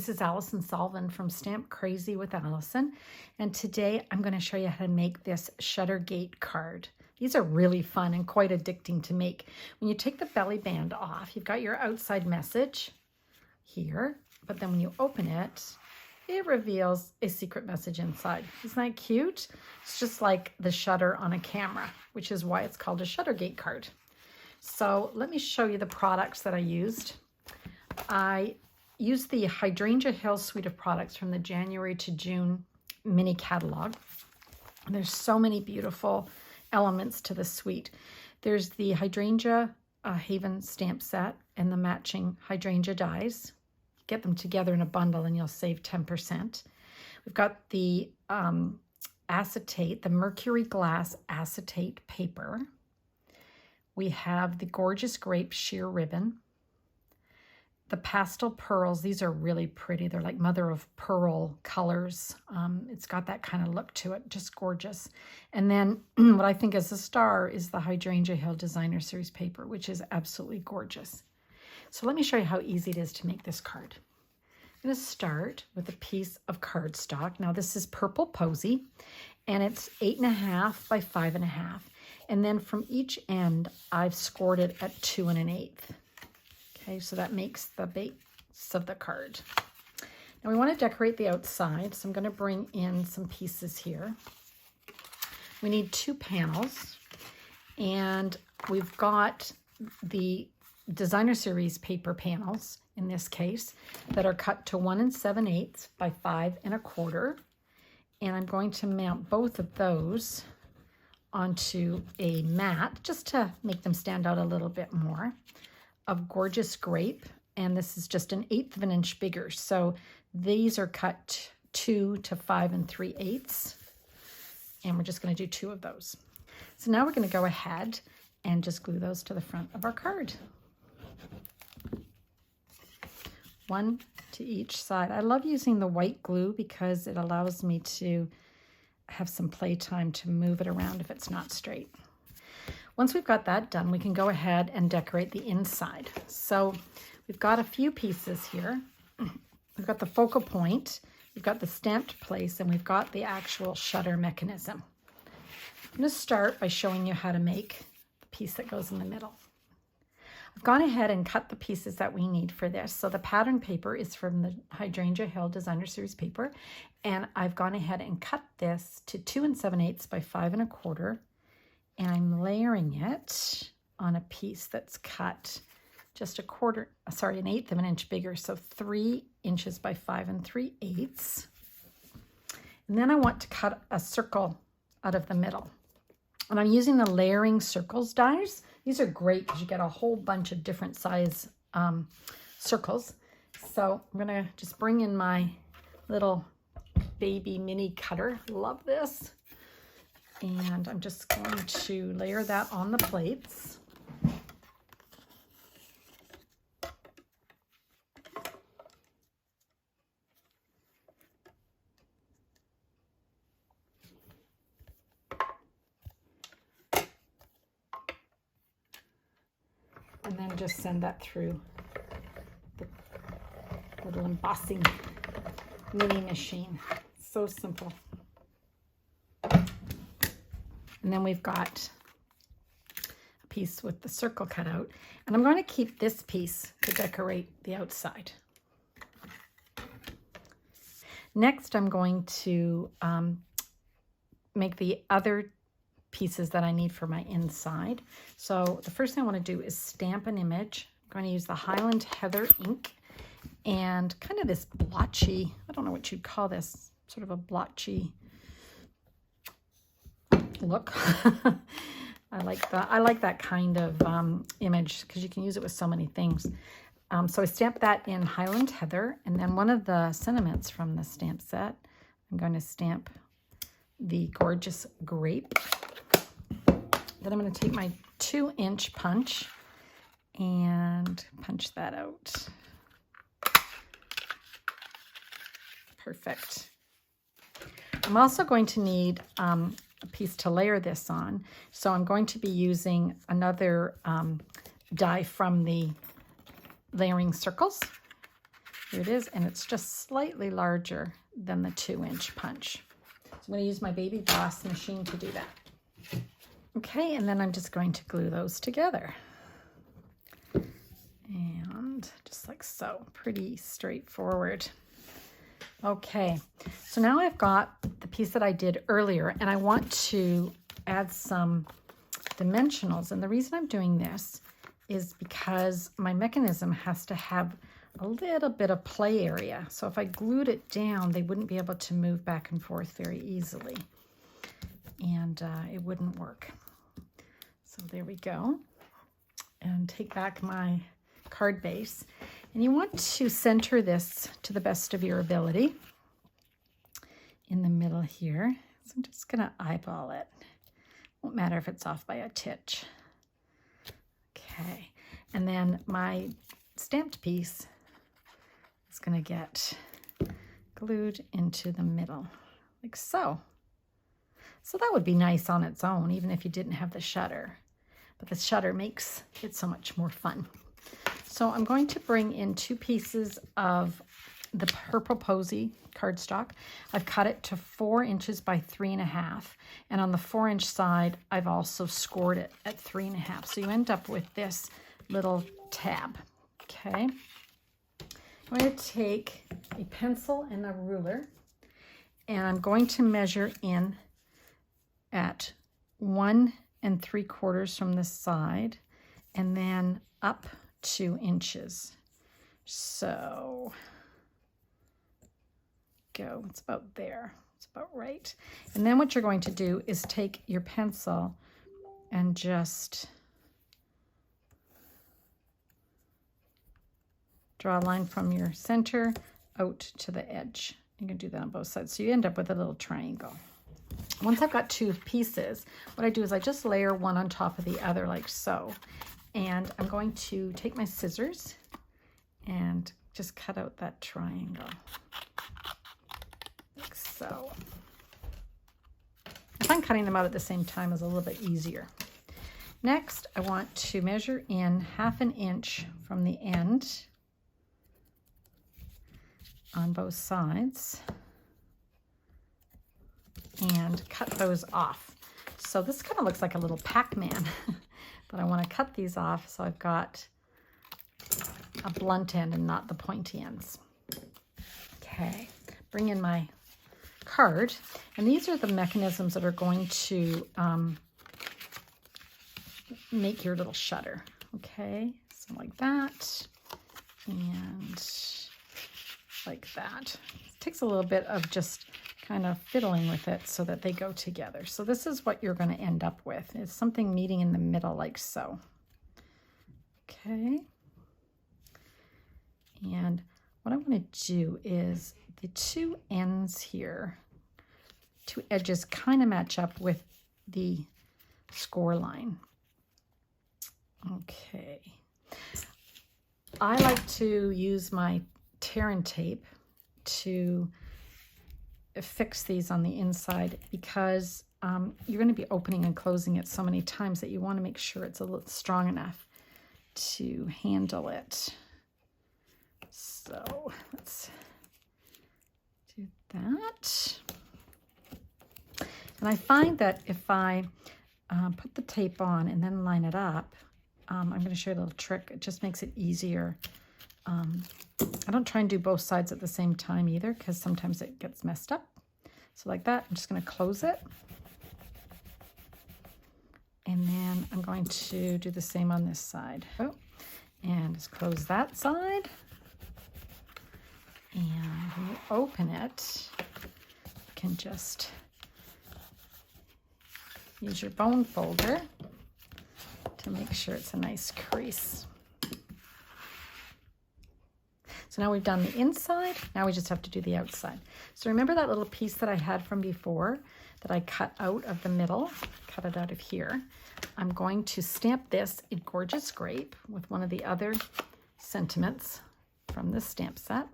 This is Allison Sullivan from Stamp Crazy with Allison, and today I'm going to show you how to make this shutter gate card. These are really fun and quite addicting to make. When you take the belly band off, you've got your outside message here, but then when you open it, it reveals a secret message inside. Isn't that cute? It's just like the shutter on a camera, which is why it's called a shutter gate card. So let me show you the products that I used. I used the Hydrangea Hill suite of products from the January to June mini catalog. And there's so many beautiful elements to the suite. There's the Hydrangea Haven stamp set and the matching Hydrangea dies. Get them together in a bundle and you'll save 10%. We've got the acetate, the mercury glass acetate paper. We have the gorgeous grape sheer ribbon. The pastel pearls, these are really pretty. They're like mother of pearl colors. It's got that kind of look to it, just gorgeous. And then what I think is a star is the Hydrangea Hill Designer Series paper, which is absolutely gorgeous. So let me show you how easy it is to make this card. I'm going to start with a piece of cardstock. Now this is purple posey, and it's 8.5 by 5.5. And then from each end, I've scored it at 2 1/8. Okay, so that makes the base of the card. Now we want to decorate the outside, so I'm going to bring in some pieces here. We need 2 panels, and we've got the Designer Series paper panels, in this case, that are cut to 1 7/8 by 5 1/4. And I'm going to mount both of those onto a mat, just to make them stand out a little bit more, of gorgeous grape, and this is just 1/8 of an inch bigger. So these are cut 2 to 5 3/8, and we're just going to do 2 of those. So now we're going to go ahead and just glue those to the front of our card. 1 to each side. I love using the white glue because it allows me to have some play time to move it around if it's not straight. Once we've got that done, we can go ahead and decorate the inside. So we've got a few pieces here. We've got the focal point, we've got the stamped place, and we've got the actual shutter mechanism. I'm going to start by showing you how to make the piece that goes in the middle. I've gone ahead and cut the pieces that we need for this. So the pattern paper is from the Hydrangea Hill Designer Series paper, and I've gone ahead and cut this to 2 7/8 by 5 1/4. And I'm layering it on a piece that's cut just 1/8 of an inch bigger, so 3 inches by 5 3/8. And then I want to cut a circle out of the middle. And I'm using the layering circles dies. These are great because you get a whole bunch of different size circles. So I'm going to just bring in my little baby mini cutter. Love this. And I'm just going to layer that on the plates. And then just send that through the little embossing mini machine. So simple. And then we've got a piece with the circle cut out. And I'm going to keep this piece to decorate the outside. Next, I'm going to make the other pieces that I need for my inside. So the first thing I want to do is stamp an image. I'm going to use the Highland Heather ink and kind of this blotchy, I don't know what you'd call this, sort of a blotchy look. I like that kind of image because you can use it with so many things. So I stamped that in Highland Heather, and then one of the sentiments from the stamp set, I'm going to stamp the gorgeous grape. Then I'm going to take my 2-inch punch and punch that out. Perfect. I'm also going to need a piece to layer this on. So I'm going to be using another die from the layering circles. Here it is, and it's just slightly larger than the 2-inch punch. So I'm going to use my Baby Boss machine to do that. Okay, and then I'm just going to glue those together. And just like so, pretty straightforward. Okay, so now I've got the piece that I did earlier, and I want to add some dimensionals. And the reason I'm doing this is because my mechanism has to have a little bit of play area. So if I glued it down, they wouldn't be able to move back and forth very easily, and it wouldn't work. So there we go. And take back my card base. And you want to center this to the best of your ability in the middle here. So I'm just going to eyeball it. Won't matter if it's off by a titch. Okay. And then my stamped piece is going to get glued into the middle, like so. So that would be nice on its own, even if you didn't have the shutter. But the shutter makes it so much more fun. So I'm going to bring in 2 pieces of the purple posey cardstock. I've cut it to 4 inches by 3.5. And on the 4-inch side, I've also scored it at 3.5. So you end up with this little tab. Okay. I'm going to take a pencil and a ruler, and I'm going to measure in at 1 3/4 from this side, and then up 2 inches. So go, it's about there, it's about right. And then what you're going to do is take your pencil and just draw a line from your center out to the edge. You can do that on both sides. So you end up with a little triangle. Once I've got 2 pieces, what I do is I just layer one on top of the other like so. And I'm going to take my scissors and just cut out that triangle, like so. I find cutting them out at the same time is a little bit easier. Next, I want to measure in 1/2 inch from the end on both sides and cut those off. So this kind of looks like a little Pac-Man, but I want to cut these off so I've got a blunt end and not the pointy ends. Okay, bring in my card, and these are the mechanisms that are going to make your little shutter. Okay, so like that and like that. It takes a little bit of just kind of fiddling with it so that they go together. So this is what you're going to end up with, is something meeting in the middle like so. Okay. And what I want to do is the 2 ends here, 2 edges kind of match up with the score line. Okay. I like to use my tear and tape to fix these on the inside because you're going to be opening and closing it so many times that you want to make sure it's a little strong enough to handle it. So let's do that. And I find that if I put the tape on and then line it up, I'm going to show you a little trick. It just makes it easier. I don't try and do both sides at the same time either because sometimes it gets messed up. So like that, I'm just going to close it. And then I'm going to do the same on this side. Oh, and just close that side. And when you open it, you can just use your bone folder to make sure it's a nice crease. So now we've done the inside, now we just have to do the outside. So remember that little piece that I had from before that I cut out of the middle, cut it out of here. I'm going to stamp this in Gorgeous Grape with one of the other sentiments from this stamp set.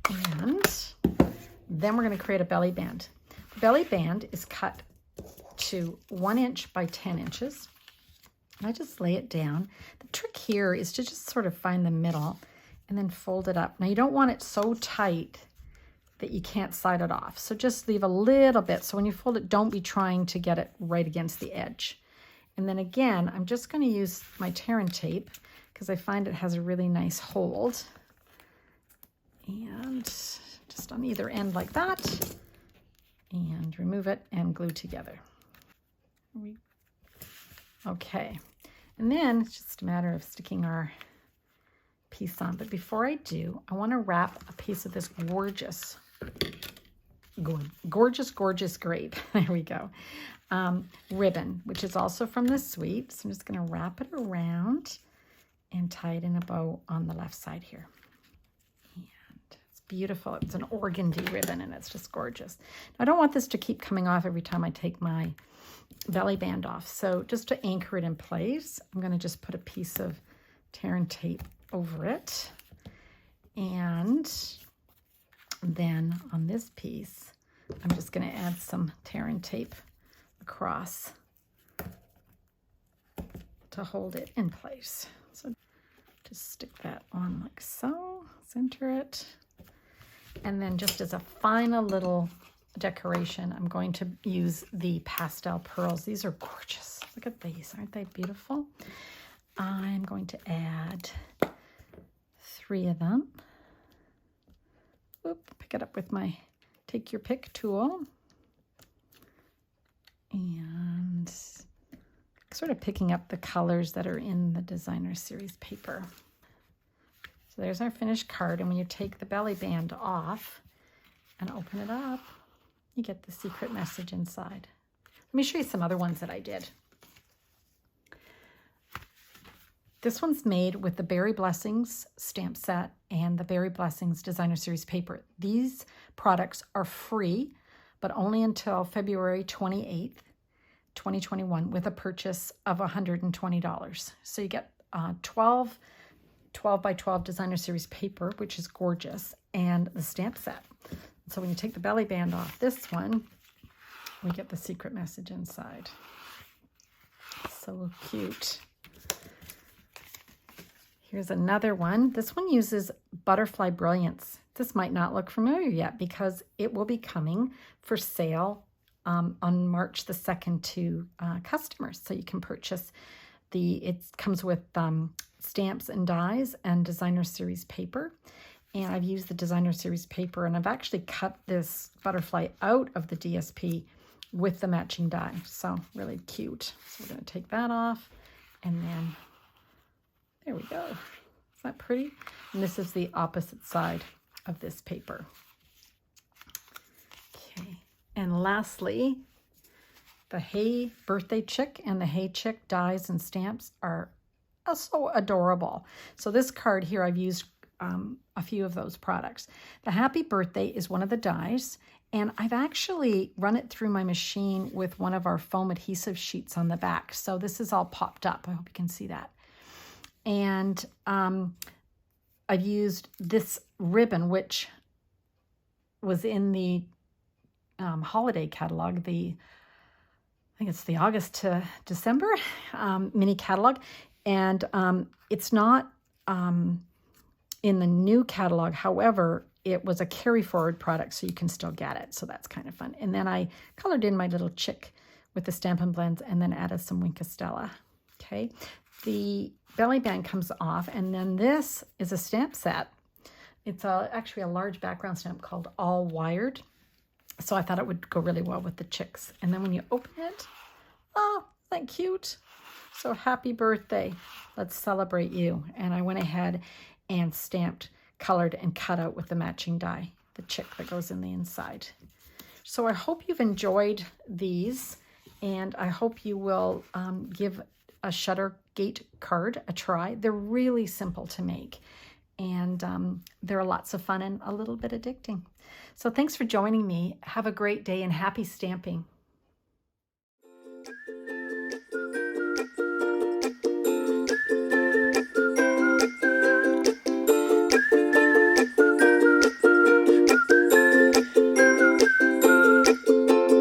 And then we're going to create a belly band. The belly band is cut to 1 inch by 10 inches. And I just lay it down. The trick here is to just sort of find the middle and then fold it up. Now you don't want it so tight that you can't slide it off. So just leave a little bit. So when you fold it, don't be trying to get it right against the edge. And then again, I'm just going to use my tear and tape because I find it has a really nice hold. And just on either end like that. And remove it and glue together. Okay. And then it's just a matter of sticking our piece on. But before I do, I want to wrap a piece of this gorgeous grape. There we go. Ribbon, which is also from the suite. So I'm just going to wrap it around and tie it in a bow on the left side here. And it's beautiful. It's an organdy ribbon and it's just gorgeous. Now, I don't want this to keep coming off every time I take my belly band off. So just to anchor it in place, I'm going to just put a piece of tear and tape over it. And then on this piece, I'm just going to add some tear and tape across to hold it in place. So just stick that on like so, center it. And then just as a final little decoration, I'm going to use the pastel pearls. These are gorgeous. Look at these. Aren't they beautiful? I'm going to add 3 of them. Oop, pick it up with my take your pick tool. And sort of picking up the colors that are in the designer series paper. So there's our finished card. And when you take the belly band off and open it up, you get the secret message inside. Let me show you some other ones that I did. This one's made with the Berry Blessings stamp set and the Berry Blessings designer series paper. These products are free, but only until February 28th, 2021 with a purchase of $120. So you get 12 by 12 designer series paper, which is gorgeous, and the stamp set. So when you take the belly band off this one, we get the secret message inside. So cute. Here's another one. This one uses Butterfly Brilliance. This might not look familiar yet because it will be coming for sale on March the 2nd to customers. So you can purchase it comes with stamps and dies and designer series paper. And I've used the designer series paper and I've actually cut this butterfly out of the DSP with the matching die. So really cute. So we're going to take that off and then there we go. Is that pretty? And this is the opposite side of this paper. Okay. And lastly, the Hey Birthday Chick and the Hey Chick dies and stamps are so adorable. So this card here, I've used a few of those products. The Happy Birthday is one of the dies, and I've actually run it through my machine with one of our foam adhesive sheets on the back. So this is all popped up. I hope you can see that. And I've used this ribbon, which was in the holiday catalog, I think it's the August to December mini catalog. And it's not in the new catalog. However, it was a carry forward product, so you can still get it. So that's kind of fun. And then I colored in my little chick with the Stampin' Blends and then added some Winkastella. Okay. The belly band comes off, and then this is a stamp set. It's actually a large background stamp called All Wired. So I thought it would go really well with the chicks. And then when you open it, oh, isn't that cute? So happy birthday. Let's celebrate you. And I went ahead and stamped, colored, and cut out with the matching die, the chick that goes in the inside. So I hope you've enjoyed these, and I hope you will give a Shutter Gate card a try. They're really simple to make, and they're lots of fun and a little bit addicting. So thanks for joining me. Have a great day and happy stamping.